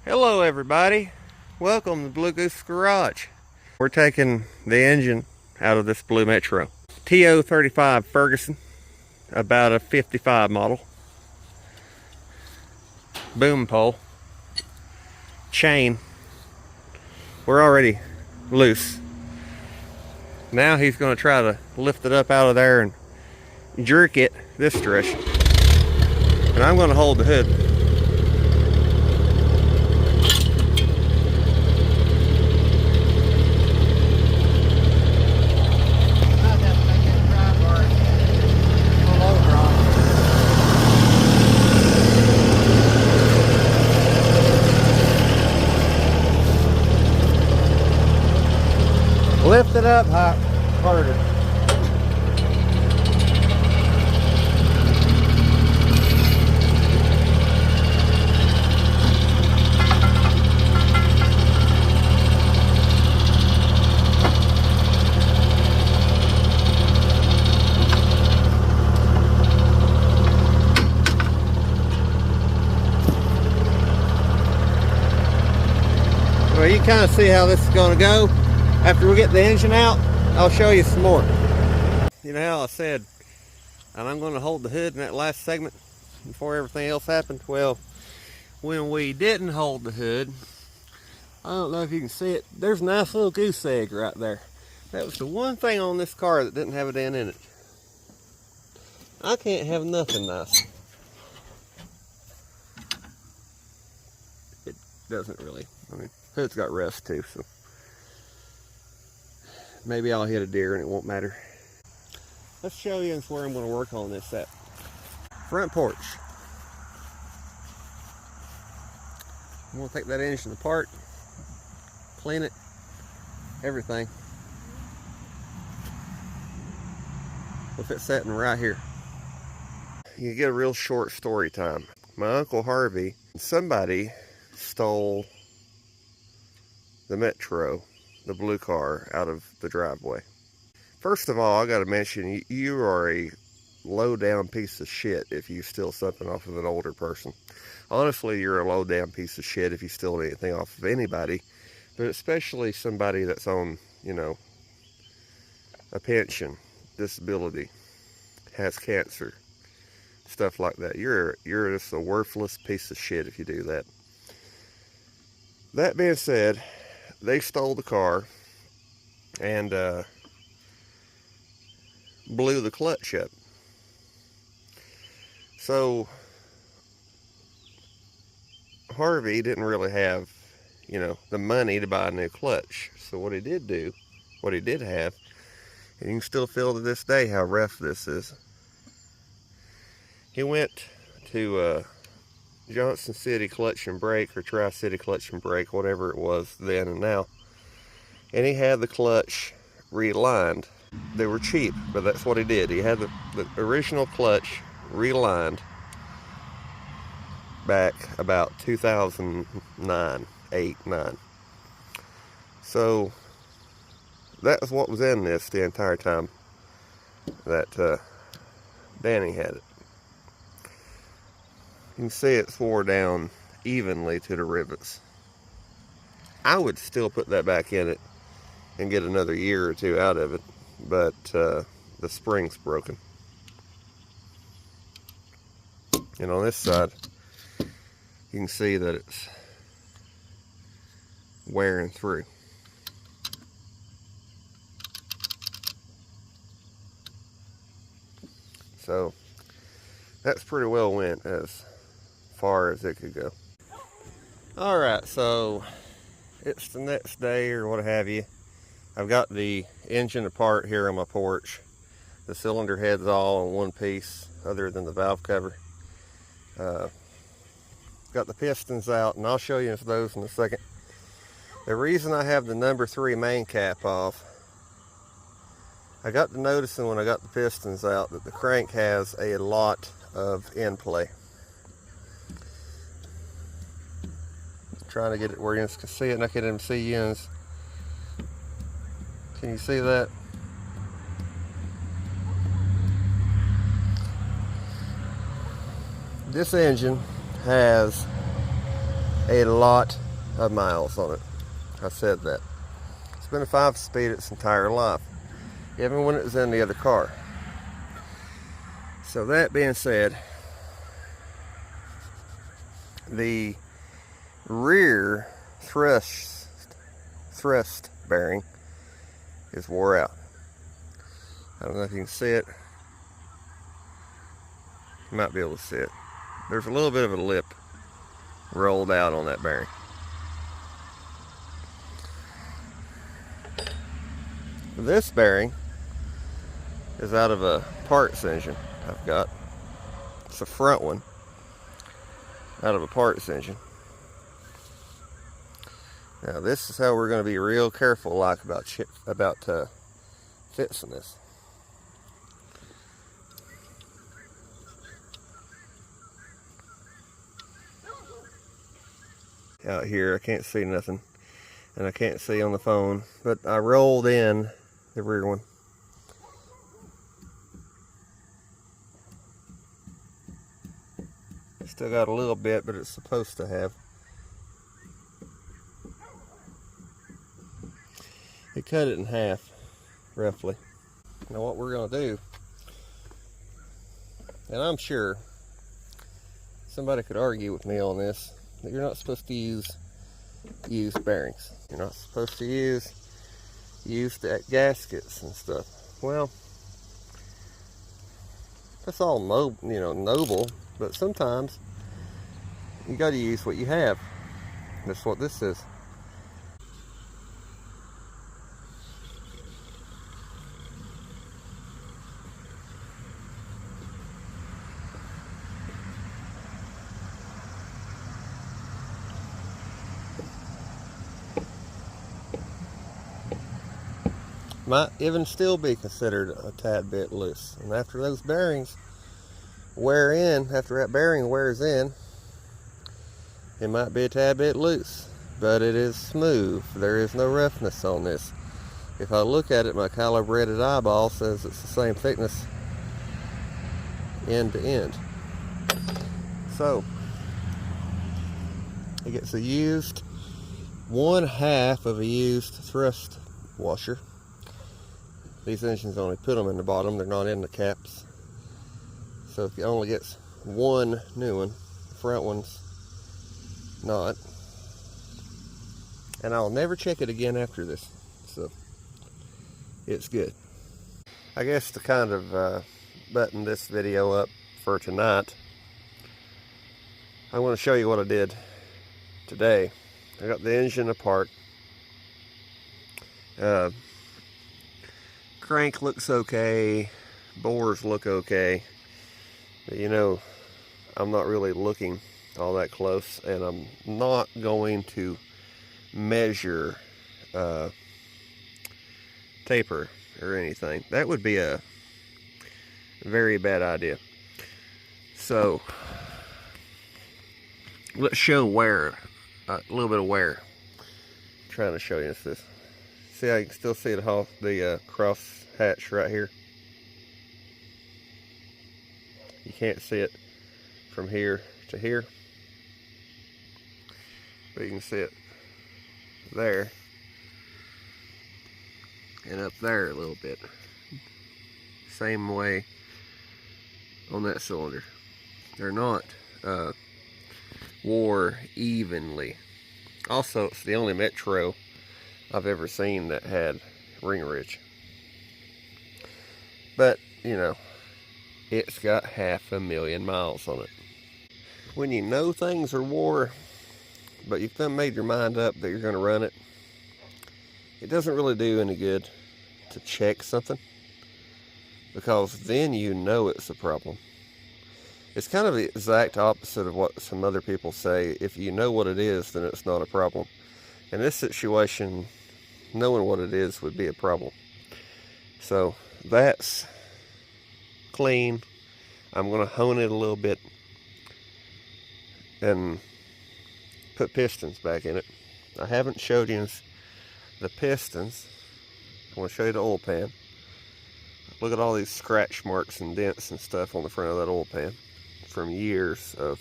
Hello everybody, welcome to Blue Goose Garage. We're taking the engine out of this blue Metro. TO35 Ferguson, about a 55 model. Boom pole. Chain. We're already loose. Now he's going to try to lift it up out of there and jerk it this direction. And I'm going to hold the hood. Lift it up harder. Well, you kind of see how this is going to go. After we get the engine out, I'll show you some more. You know how I said, and I'm going to hold the hood in that last segment before everything else happened? Well, when we didn't hold the hood, I don't know if you can see it, there's a nice little goose egg right there. That was the one thing on this car that didn't have a dent in it. I can't have nothing nice. It doesn't really. I mean, hood's got rust too, so maybe I'll hit a deer and it won't matter. Let's show you where I'm going to work on this at. Front porch. I'm going to take that engine apart, clean it, everything. With it sitting right here. You get a real short story time. My Uncle Harvey, somebody stole the Metro, the blue car, out of the driveway. First of all, I got to mention, you are a low down piece of shit if you steal something off of an older person. Honestly, you're a low down piece of shit if you steal anything off of anybody, but especially somebody that's on, you know, a pension, disability, has cancer, stuff like that. You're just a worthless piece of shit if you do that. That being said, they stole the car and blew the clutch up. So Harvey didn't really have, you know, the money to buy a new clutch. So what he did have, and you can still feel to this day how rough this is. He went to Johnson City Clutch and Brake, or Tri-City Clutch and Brake, whatever it was then and now, and he had the clutch relined. They were cheap, but that's what he did. He had the original clutch relined back about 2009, 8, 9. So that's what was in this the entire time that Danny had it. You can see it swore down evenly to the rivets. I would still put that back in it and get another year or two out of it, but the spring's broken. And on this side, you can see that it's wearing through. So that's pretty well went as far as it could go. Alright, so it's the next day or what have you. I've got the engine apart here on my porch. The cylinder head's all in one piece other than the valve cover. Got the pistons out, and I'll show you those in a second. The reason I have the number 3 main cap off, I got to noticing when I got the pistons out that the crank has a lot of end play. Trying to get it where you can see it, and I can't even see ends. Can you see that? This engine has a lot of miles on it. I said that. It's been a 5-speed its entire life, even when it was in the other car. So that being said, the rear thrust bearing is wore out. I don't know if you can see it. You might be able to see it. There's a little bit of a lip rolled out on that bearing. This bearing is out of a parts engine I've got. It's a front one out of a parts engine. Now this is how we're going to be real careful like about fixing this. Out here I can't see nothing, and I can't see on the phone, but I rolled in the rear one. Still got a little bit, but it's supposed to have. It cut it in half, roughly. Now what we're going to do, and I'm sure somebody could argue with me on this, that you're not supposed to use used bearings. You're not supposed to use used gaskets and stuff. Well, that's all noble, but sometimes you got to use what you have. That's what this is. Might even still be considered a tad bit loose. And after those bearings wear in, after that bearing wears in, it might be a tad bit loose, but it is smooth. There is no roughness on this. If I look at it, my calibrated eyeball says it's the same thickness end to end. So it gets a used 1/2 of a used thrust washer. These engines only put them in the bottom, they're not in the caps. So if you only gets one new one, the front one's not. And I'll never check it again after this, so it's good. I guess to kind of button this video up for tonight, I want to show you what I did today. I got the engine apart. Crank looks okay, bores look okay, but you know, I'm not really looking all that close, and I'm not going to measure taper or anything. That would be a very bad idea. So let's show wear, a little bit of wear. I'm trying to show you this. See how you can still see the cross hatch right here? You can't see it from here to here, but you can see it there and up there a little bit. Same way on that cylinder. They're not wore evenly. Also, it's the only Metro I've ever seen that had ring ridge. But, you know, it's got 500,000 miles on it. When you know things are wore, but you've done made your mind up that you're going to run it, it doesn't really do any good to check something, because then you know it's a problem. It's kind of the exact opposite of what some other people say. If you know what it is, then it's not a problem. In this situation, knowing what it is would be a problem. So that's clean. I'm going to hone it a little bit and put pistons back in it. I haven't showed you the pistons. I want to show you the oil pan. Look at all these scratch marks and dents and stuff on the front of that oil pan from years of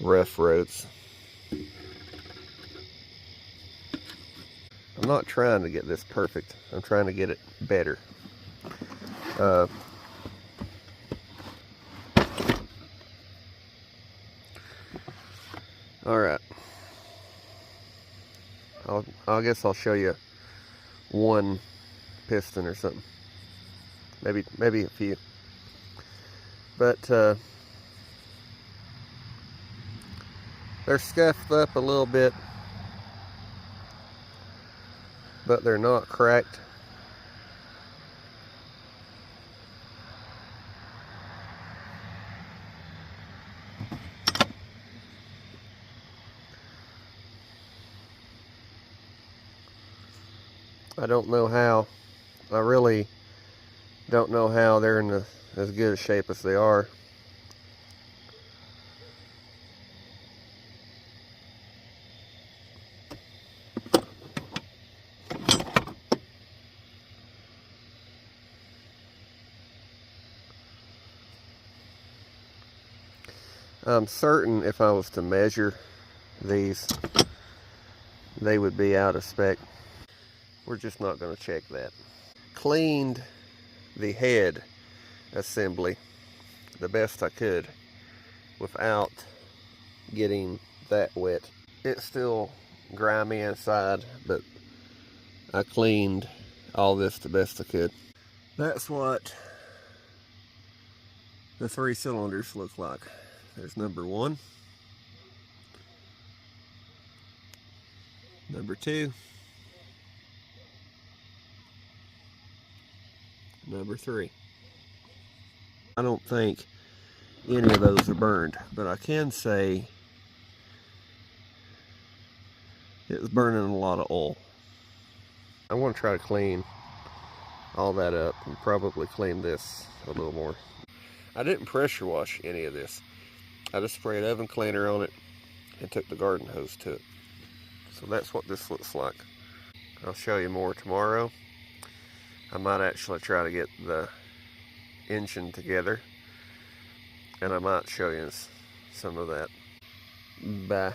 rough roads. I'm not trying to get this perfect. I'm trying to get it better. All right. I guess I'll show you one piston or something. Maybe a few. But they're scuffed up a little bit, but they're not cracked. I don't know how. I really don't know how they're in as good a shape as they are. I'm certain if I was to measure these, they would be out of spec. We're just not going to check that. Cleaned the head assembly the best I could without getting that wet. It's still grimy inside, but I cleaned all this the best I could. That's what the 3 cylinders look like. There's number 1, number 2, number 3. I don't think any of those are burned, but I can say it was burning a lot of oil. I want to try to clean all that up and probably clean this a little more. I didn't pressure wash any of this. I just sprayed oven cleaner on it and took the garden hose to it. So that's what this looks like. I'll show you more tomorrow. I might actually try to get the engine together, and I might show you some of that. Bye.